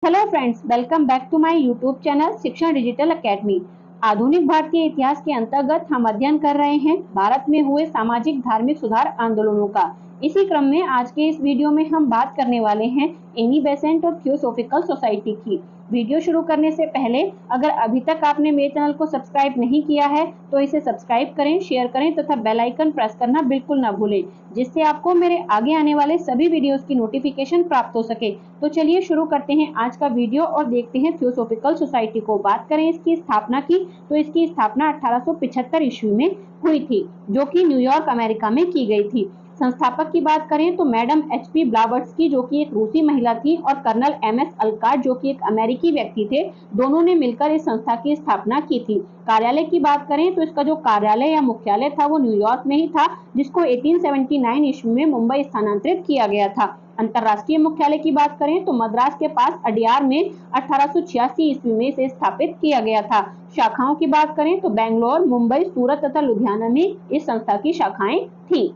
Hello friends, welcome back to my YouTube channel Shikshan digital academy. आधुनिक भारतीय इतिहास के अंतर्गत हम अध्ययन कर रहे हैं भारत में हुए सामाजिक धार्मिक सुधार आंदोलनों का। इसी क्रम में आज के इस वीडियो में हम बात करने वाले हैं एनी बेसेंट और थियोसॉफिकल सोसाइटी की। वीडियो शुरू करने से पहले अगर अभी तक आपने मेरे चैनल को सब्सक्राइब नहीं किया है तो इसे सब्सक्राइब करें, शेयर करें तथा बेल आइकन प्रेस करना बिल्कुल ना भूलें, जिससे आपको मेरे आगे आने वाले सभी वीडियोस की नोटिफिकेशन प्राप्त हो सके। तो चलिए शुरू करते हैं आज का वीडियो और देखते हैं थियोसॉफिकल सोसाइटी को। बात करें इसकी स्थापना की तो इसकी स्थापना 1875 ईस्वी में हुई थी, जो कि न्यूयॉर्क अमेरिका में की गई थी। संस्थापक की बात करें तो मैडम एच.पी. ब्लावर्ट्स्की, जो कि एक रूसी महिला थी, और कर्नल एम.एस. अलकाट, जो कि एक अमेरिकी व्यक्ति थे, दोनों ने मिलकर इस संस्था की स्थापना की थी। कार्यालय की बात करें तो इसका जो कार्यालय या मुख्यालय था वो न्यूयॉर्क में ही था, जिसको 1879 ईस्वी में मुंबई स्थानांतरित किया गया था। अंतर्राष्ट्रीय मुख्यालय की बात करें तो मद्रास के पास अडियार में 1886 ईस्वी में इसे स्थापित किया गया था। शाखाओं की बात करें तो बेंगलोर, मुंबई, सूरत तथा लुधियाना में इस संस्था की शाखाएं थी।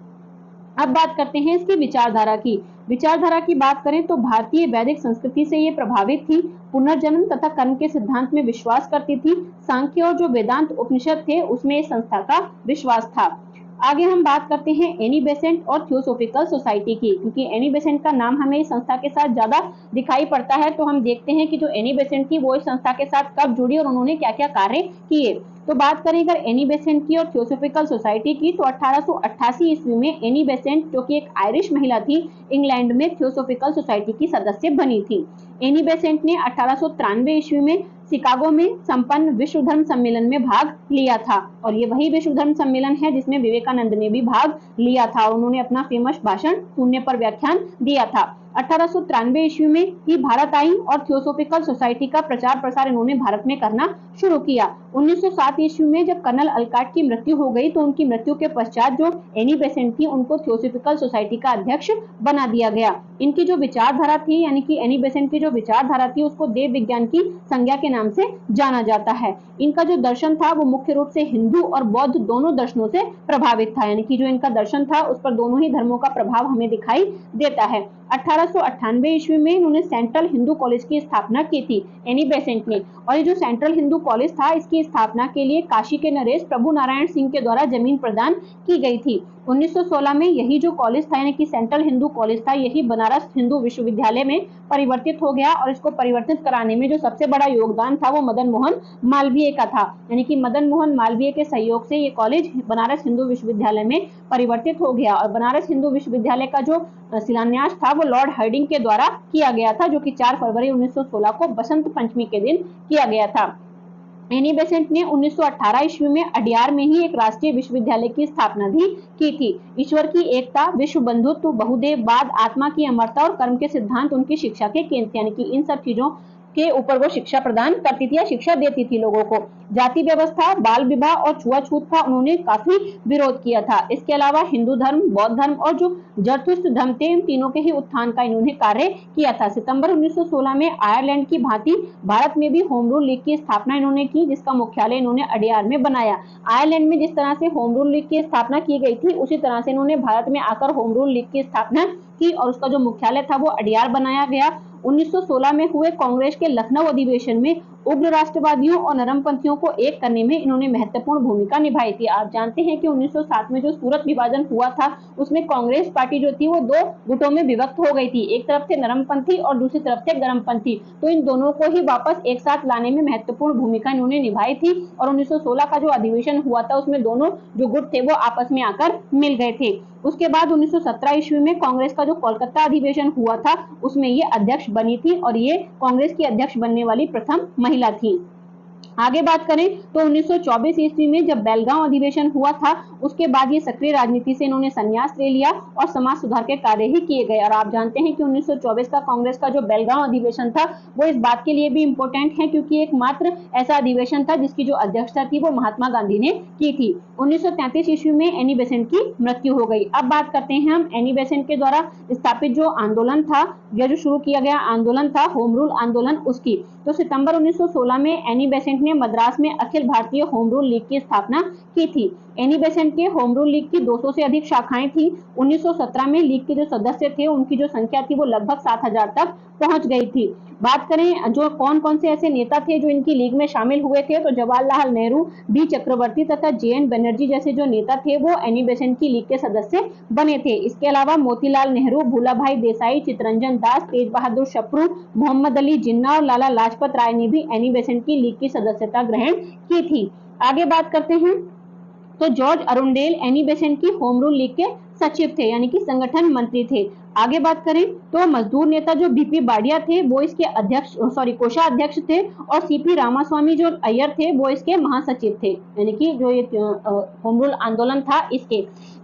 अब बात करते हैं इसकी विचारधारा की। विचारधारा की बात करें तो भारतीय वैदिक संस्कृति से ये प्रभावित थी, पुनर्जन्म तथा कर्म के सिद्धांत में विश्वास करती थी। सांख्य और जो वेदांत उपनिषद थे उसमें इस संस्था का विश्वास था। आगे हम बात करते हैं एनी बेसेंट और थियोसॉफिकल सोसाइटी की, क्योंकि एनी बेसेंट का नाम हमें इस संस्था के साथ ज्यादा दिखाई पड़ता है। तो हम देखते हैं कि जो एनी बेसेंट थी वो इस संस्था के साथ कब जुड़ी और उन्होंने क्या क्या कार्य किए। तो बात करें अगर एनी बेसेंट की और थियोसॉफिकल सोसाइटी की तो 1888 ईस्वी में एनी बेसेंट, जो कि एक आयरिश महिला थी, इंग्लैंड में थियोसॉफिकल सोसाइटी की सदस्य बनी थी। एनी बेसेंट ने 1893 ईस्वी में शिकागो में संपन्न विश्व धर्म सम्मेलन में भाग लिया था, और ये वही विश्व धर्म सम्मेलन है जिसमें विवेकानंद ने भी भाग लिया था और उन्होंने अपना फेमस भाषण शून्य पर व्याख्यान दिया था। 1893 ईस्वी में ही भारत आई और थियोसॉफिकल सोसाइटी का प्रचार प्रसार इन्होंने भारत में करना शुरू किया। 1907 ईस्वी में जब कर्नल अलकाट की मृत्यु हो गई तो उनकी मृत्यु के पश्चात जो एनी बेसेंट थी उनको थियोसॉफिकल सोसाइटी का अध्यक्ष बना दिया गया। इनकी जो विचारधारा थी, यानी कि एनी बेसेंट की जो विचारधारा थी, उसको देव विज्ञान की संज्ञा के नाम से जाना जाता है। इनका जो दर्शन था वो मुख्य रूप से हिंदू और बौद्ध दोनों दर्शनों से प्रभावित था, यानी कि जो इनका दर्शन था उस पर दोनों ही धर्मों का प्रभाव हमें दिखाई देता है। 1898 ईस्वी में इन्होंने सेंट्रल हिंदू कॉलेज की स्थापना की थी एनी बेसेंट ने, और ये जो सेंट्रल हिंदू कॉलेज था इसकी स्थापना के लिए काशी के नरेश प्रभु नारायण सिंह के द्वारा जमीन प्रदान की गई थी। 1916 में यही जो कॉलेज था, यानी कि सेंट्रल हिंदू कॉलेज था, यही बनारस हिंदू विश्वविद्यालय में परिवर्तित हो गया, और इसको परिवर्तित कराने में जो सबसे बड़ा योगदान था वो मदन मोहन मालवीय का था। यानी कि मदन मोहन मालवीय के सहयोग से ये कॉलेज बनारस हिंदू विश्वविद्यालय में परिवर्तित हो गया, और बनारस हिंदू विश्वविद्यालय का जो शिलान्यास था वो लॉर्ड हार्डिंग के द्वारा किया गया था, जो कि 4 फरवरी 1916 को बसंत पंचमी के दिन किया गया था। एनी बेसेंट ने 1918 ईस्वी में अडियार में ही एक राष्ट्रीय विश्वविद्यालय की स्थापना भी की थी। ईश्वर की एकता, विश्व बंधुत्व, बहुदेववाद, आत्मा की अमरता और कर्म के सिद्धांत उनकी शिक्षा के केंद्र, यानी कि इन सब चीजों के ऊपर वो शिक्षा प्रदान करती थी या शिक्षा देती थी लोगों को। जाति व्यवस्था, बाल विवाह और छुआछूत का उन्होंने काफी विरोध किया था। इसके अलावा हिंदू धर्म, बौद्ध धर्म और जो जरथुस्त्र धर्म थे, इन तीनों के ही उत्थान का इन्होंने कार्य किया था। सितंबर 1916 में आयरलैंड की भांति भारत में भी होम रूल लीग की स्थापना इन्होंने की, जिसका मुख्यालय इन्होंने अडियार में बनाया। आयरलैंड में जिस तरह से होम रूल लीग की स्थापना की गई थी, उसी तरह से इन्होंने भारत में आकर होम रूल लीग की स्थापना की, और उसका जो मुख्यालय था वो अडियार बनाया गया। 1916 में हुए कांग्रेस के लखनऊ अधिवेशन में उग्र राष्ट्रवादियों और नरमपंथियों को एक करने में इन्होंने महत्वपूर्ण भूमिका निभाई थी। आप जानते हैं कि 1907 में जो सूरत विभाजन हुआ था उसमें कांग्रेस पार्टी जो थी वो 2 गुटों में विभक्त हो गई थी, एक तरफ से नरमपंथी और दूसरी तरफ से गरमपंथी। तो इन दोनों को ही वापस एक साथ लाने में महत्वपूर्ण भूमिका इन्होंने निभाई थी, और 1916 का जो अधिवेशन हुआ था उसमें दोनों जो गुट थे वो आपस में आकर मिल गए थे। उसके बाद 1917 ईस्वी में कांग्रेस का जो कोलकाता अधिवेशन हुआ था उसमें ये अध्यक्ष बनी थी, और ये कांग्रेस की अध्यक्ष बनने वाली प्रथम महिला थी। आगे बात करें तो 1924 ईस्वी में जब बेलगांव अधिवेशन हुआ था उसके बाद ये सक्रिय राजनीति से इन्होंने संन्यास ले लिया और समाज सुधार के कार्य ही किए गए। और आप जानते हैं कि 1924 का कांग्रेस का जो बेलगांव अधिवेशन था वो इस बात के लिए भी इम्पोर्टेंट है क्योंकि एकमात्र ऐसा अधिवेशन था जिसकी जो अध्यक्षता थी वो महात्मा गांधी ने की थी। 1933 ईस्वी में एनी बेसेंट की मृत्यु हो गई। अब बात करते हैं हम एनी बेसेंट के द्वारा स्थापित जो आंदोलन था या जो शुरू किया गया आंदोलन था होम रूल आंदोलन उसकी। तो सितंबर 1916 में एनी बेसेंट ने मद्रास में Akhil Bharatiya home rule league की स्थापना की थी। एनी बेसेंट के होम रूल लीग की 200 से अधिक शाखाएं थी। 1917 में लीग के जो सदस्य थे उनकी जो संख्या थी वो लगभग 7000 तक पहुंच गई थी। बात करें जो कौन कौन से ऐसे नेता थे जो इनकी लीग में शामिल हुए थे, तो जवाहरलाल नेहरू, डी चक्रवर्ती तथा जे.एन. बनर्जी जैसे जो नेता थे वो एनी बेसेंट की लीग के सदस्य बने थे। इसके अलावा मोतीलाल नेहरू, भूलाभाई देसाई, चित्तरंजन दास, तेज बहादुर सप्रू, मोहम्मद अली जिन्ना और लाला लाजपत राय ने भी एनी बेसेंट की लीग की सदस्यता ग्रहण की थी। आगे बात करते हैं तो जॉर्ज अरुंडेल एनी बेसेंट की होम रूल लीग के सचिव थे, यानी कि संगठन मंत्री थे। आगे बात करें तो मजदूर नेता जो बीपी बाडिया थे वो इसके कोषाध्यक्ष थे, और सीपी रामास्वामी जो अय्यर थे वो इसके महासचिव थे, यानी कि जो ये होम रूल आंदोलन था इसके।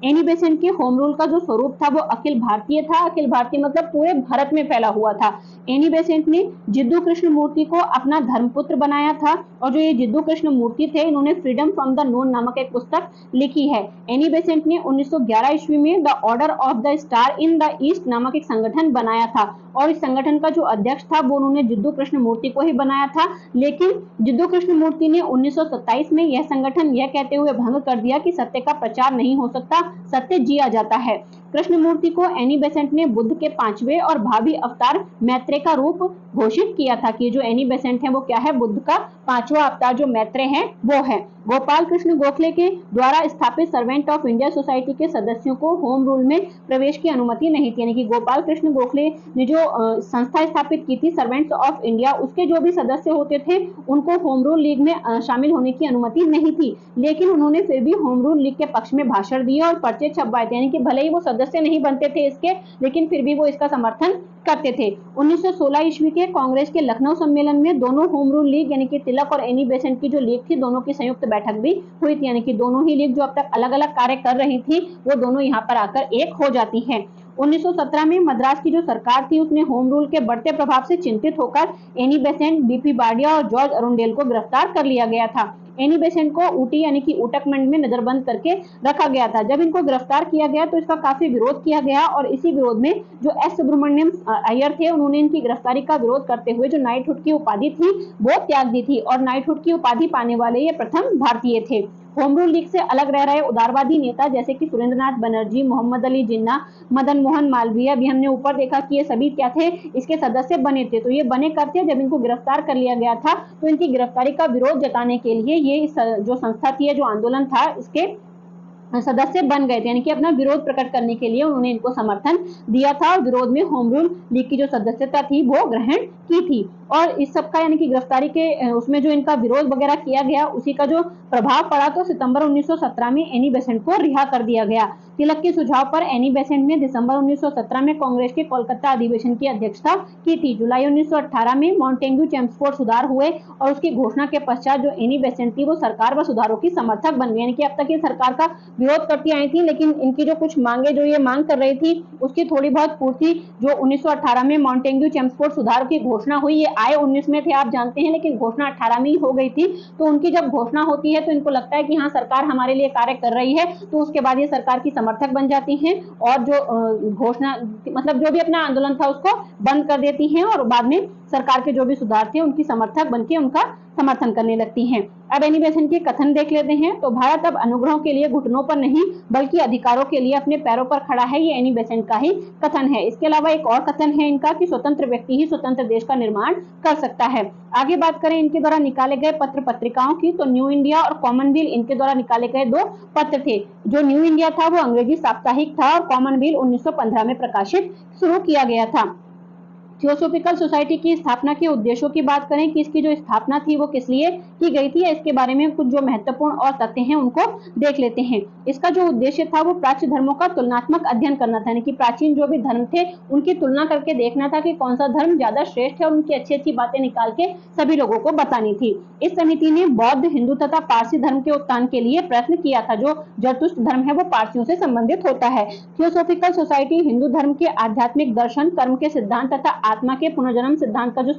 एनी बेसेंट के होम रूल का जो स्वरूप था वो अखिल भारतीय था। अखिल भारतीय मतलब पूरे भारत में फैला हुआ था। एनी बेसेंट ने जिद्दू कृष्ण मूर्ति को अपना धर्मपुत्र बनाया था, और जो ये जिद्दू कृष्ण मूर्ति थे इन्होंने फ्रीडम फ्रॉम द नोन नामक एक पुस्तक लिखी है। एनी बेसेंट ने 1911 ईस्वी में the order of the star in the east नामक एक संगठन बनाया था, और इस संगठन का जो अध्यक्ष था वो उन्होंने जिद्दू कृष्ण मूर्ति को ही बनाया था। लेकिन जिद्दू कृष्ण मूर्ति ने 1927 में यह संगठन यह कहते हुए भंग कर दिया कि सत्य का प्रचार नहीं हो सकता, सत्य जिया जाता है। कृष्णमूर्ति को एनी बेसेंट ने बुद्ध के 5वें और भावी अवतार मैत्रेय का रूप घोषित किया था कि जो एनी बेसेंट है वो क्या है, बुद्ध का 5वां अवतार जो मैत्रेय है वो है। गोपाल कृष्ण गोखले के द्वारा स्थापित सर्वेंट ऑफ इंडिया सोसाइटी के सदस्यों को होम रूल में प्रवेश की अनुमति नहीं थी, यानी कि गोपाल कृष्ण गोखले ने जो संस्था स्थापित की थी सर्वेंट्स ऑफ इंडिया, उसके जो भी सदस्य होते थे उनको होम रूल लीग में शामिल होने की अनुमति नहीं थी। लेकिन उन्होंने फिर भी होम रूल लीग के पक्ष में भाषण दिए और पर्चे छपवाए थे, यानी कि भले ही वो सदस्य नहीं बनते थे इसके, लेकिन फिर भी वो इसका समर्थन करते थे। 1916 ईस्वी के कांग्रेस के लखनऊ सम्मेलन में दोनों होम रूल लीग यानी कि तिलक और एनी बेसेंट की जो लीग थी दोनों की संयुक्त बैठक भी हुई थी, यानी कि दोनों ही लीग जो अब तक अलग अलग कार्य कर रही थी वो दोनों यहाँ पर आकर एक हो जाती हैं। 1917 में मद्रास की जो सरकार थी उसने होम रूल के बढ़ते प्रभाव से चिंतित होकर एनी बेसेंट, बीपी बाडिया और जॉर्ज अरुंडेल को गिरफ्तार कर लिया गया था। एनी बेसेंट को ऊटी यानी कि ऊटक मंड में नजरबंद करके रखा गया था। जब इनको गिरफ्तार किया गया तो इसका काफी विरोध किया गया, और इसी विरोध में जो एस सुब्रमण्यम अय्यर थे उन्होंने इनकी गिरफ्तारी का विरोध करते हुए जो नाइटहुड की उपाधि थी वो त्याग दी थी, और नाइटहुड की उपाधि पाने वाले ये प्रथम भारतीय थे। होम रूल लीग से अलग रह रहे उदारवादी नेता जैसे कि सुरेंद्रनाथ बनर्जी, मोहम्मद अली जिन्ना, मदन मोहन मालवीय, अभी हमने ऊपर देखा कि ये सभी क्या थे, इसके सदस्य बने थे। तो ये बने करते जब इनको गिरफ्तार कर लिया गया था तो इनकी गिरफ्तारी का विरोध जताने के लिए ये जो संस्था थी, जो आंदोलन था, इसके सदस्य बन गए थे, यानी कि अपना विरोध प्रकट करने के लिए उन्होंने इनको समर्थन दिया था, और विरोध में होम रूल लीग की जो सदस्यता थी वो ग्रहण की थी। और इस सब का यानी कि गिरफ्तारी के उसमें जो इनका विरोध वगैरह किया गया उसी का जो प्रभाव पड़ा तो सितंबर 1917 में एनी बेसेंट को रिहा कर दिया गया। तिलक के सुझाव पर एनी बेसेंट ने दिसंबर 1917 में कांग्रेस के कोलकाता अधिवेशन की अध्यक्षता की थी। जुलाई 1918 में मॉन्टेग्यू चेम्सफोर्ड सुधार हुए, और उसकी घोषणा के पश्चात जो एनी बेसेंट थी वो सरकार व सुधारों की समर्थक बन गई, यानी कि अब तक ये सरकार का विरोध करती आई थी, लेकिन इनकी जो कुछ मांगे जो ये मांग कर रही थी उसकी थोड़ी बहुत पूर्ति जो 1918 में मॉन्टेग्यू चेम्सफोर्ड सुधार की घोषणा हुई, ये आए 19 में थे आप जानते हैं, लेकिन घोषणा 18 में ही हो गई थी। तो उनकी जब घोषणा होती है तो इनको लगता है कि हाँ सरकार हमारे लिए कार्य कर रही है, तो उसके बाद ये सरकार की समर्थक बन जाती हैं, और जो घोषणा मतलब जो भी अपना आंदोलन था उसको बंद कर देती हैं, और बाद में सरकार के जो भी सुधार थे उनकी समर्थक बनके उनका समर्थन करने लगती हैं। अब एनी बेसेंट के कथन देख लेते हैं। तो भारत अब अनुग्रहों के लिए घुटनों पर नहीं बल्कि अधिकारों के लिए अपने पैरों पर खड़ा है, ये एनी बेसेंट का ही कथन है। इसके अलावा एक और कथन है इनका कि स्वतंत्र व्यक्ति ही स्वतंत्र देश का निर्माण कर सकता है। आगे बात करें इनके द्वारा निकाले गए पत्र पत्रिकाओं की, तो न्यू इंडिया और कॉमनवेल इनके द्वारा निकाले गए दो पत्र थे। जो न्यू इंडिया था वो अंग्रेजी साप्ताहिक था, और कॉमनवेल 1915 में प्रकाशित शुरू किया गया था। थियोसॉफिकल सोसाइटी की स्थापना के उद्देश्यों की बात करें कि इसकी जो स्थापना थी वो किस लिए की गई थी, इसके बारे में कुछ जो महत्वपूर्ण और तथ्य हैं उनको देख लेते हैं। इसका जो उद्देश्य था वो प्राच्य धर्मों का तुलनात्मक अध्ययन करना था, यानी कि प्राचीन जो भी धर्म थे उनकी तुलना करके देखना था कि कौन सा धर्म ज्यादा श्रेष्ठ है, और उनकी अच्छी अच्छी बातें निकाल के सभी लोगों को बतानी थी। इस समिति ने बौद्ध, हिंदू तथा पारसी धर्म के उत्थान के लिए प्रयत्न किया था। जो जरतुष्ट धर्म है वो पारसियों से संबंधित होता है। थियोसॉफिकल सोसाइटी हिंदू धर्म के आध्यात्मिक दर्शन, कर्म के सिद्धांत तथा आत्मा के पुनर्जन्म सिद्धांत का जो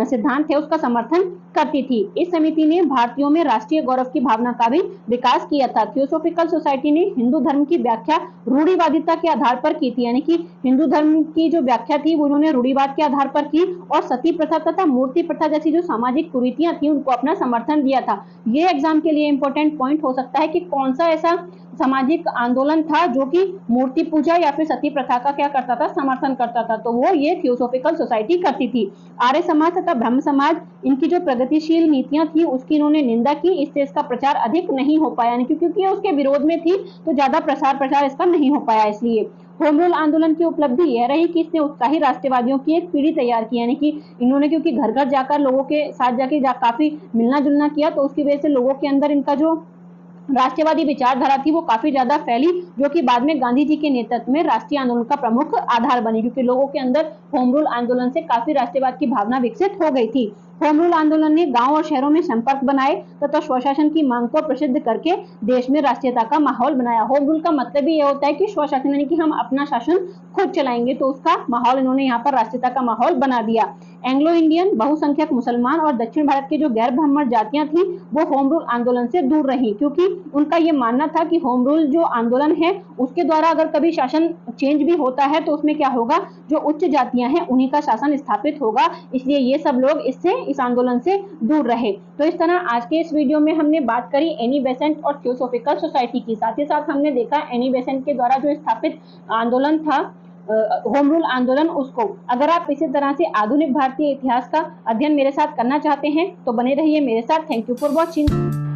सिद्धांत है उसका समर्थन करती थी। इस समिति ने भारतीयों में राष्ट्रीय गौरव की भावना का भी विकास किया था। थियोसॉफिकल सोसाइटी ने हिंदू धर्म की व्याख्या रूढ़िवादिता के आधार पर की थी, यानी कि हिंदू धर्म की जो व्याख्या थी वो उन्होंने रूढ़िवाद के आधार पर की, और सती प्रथा तथा मूर्ति प्रथा जैसी जो सामाजिक कुरीतियां थी उनको अपना समर्थन दिया था। ये एग्जाम के लिए इंपॉर्टेंट पॉइंट हो सकता है कि कौन सा ऐसा सामाजिक आंदोलन था जो कि मूर्ति पूजा या फिर सती प्रथा का क्या करता था, समर्थन करता था। तो वो ये थियोसॉफिकल सोसाइटी करती थी। आर्य समाज तथा ब्रह्म समाज, इनकी जो प्रगतिशील नीतियां थी उसकी इन्होंने निंदा की, इससे इसका प्रचार अधिक नहीं हो पाया, यानी क्योंकि उसके विरोध में थी तो ज्यादा प्रचार इसका नहीं हो पाया। इसलिए होम रूल आंदोलन की उपलब्धि यह रही कि इसने उत्साही राष्ट्रवादियों की एक पीढ़ी तैयार की, यानी कि इन्होंने क्योंकि घर घर जाकर लोगों के साथ काफी मिलना जुलना किया, तो उसकी वजह से लोगों के अंदर इनका जो राष्ट्रवादी विचारधारा थी वो काफी ज्यादा फैली, जो कि बाद में गांधी जी के नेतृत्व में राष्ट्रीय आंदोलन का प्रमुख आधार बनी, क्योंकि लोगों के अंदर होम रूल आंदोलन से काफी राष्ट्रवाद की भावना विकसित हो गई थी। होम रूल आंदोलन ने गांव और शहरों में संपर्क बनाए तथा स्वशासन की मांग को प्रसिद्ध करके देश में राष्ट्रीयता का माहौल बनाया। होम रूल का मतलब ही यह होता है कि स्वशासन, यानी कि हम अपना शासन खुद चलाएंगे, तो उसका माहौल इन्होंने यहाँ पर राष्ट्रीयता का माहौल बना दिया। एंग्लो इंडियन, बहुसंख्यक मुसलमान और दक्षिण भारत के जो गैर ब्राह्मण जातियां थी वो होम रूल आंदोलन से दूर रही, क्योंकि उनका ये मानना था कि होम रूल जो आंदोलन है उसके द्वारा अगर कभी शासन चेंज भी होता है तो उसमें क्या होगा, जो उच्च जातियां हैं उन्हीं का शासन स्थापित होगा, इसलिए ये सब लोग इस आंदोलन से दूर रहे। तो इस तरह आज के इस वीडियो में हमने बात करी एनी बेसेंट और थियोसॉफिकल सोसाइटी की। साथ ही साथ हमने देखा एनी बेसेंट के द्वारा जो स्थापित आंदोलन था होम रूल आंदोलन, उसको। अगर आप इसी तरह से आधुनिक भारतीय इतिहास का अध्ययन मेरे साथ करना चाहते हैं तो बने रहिए मेरे साथ। Thank you for watching.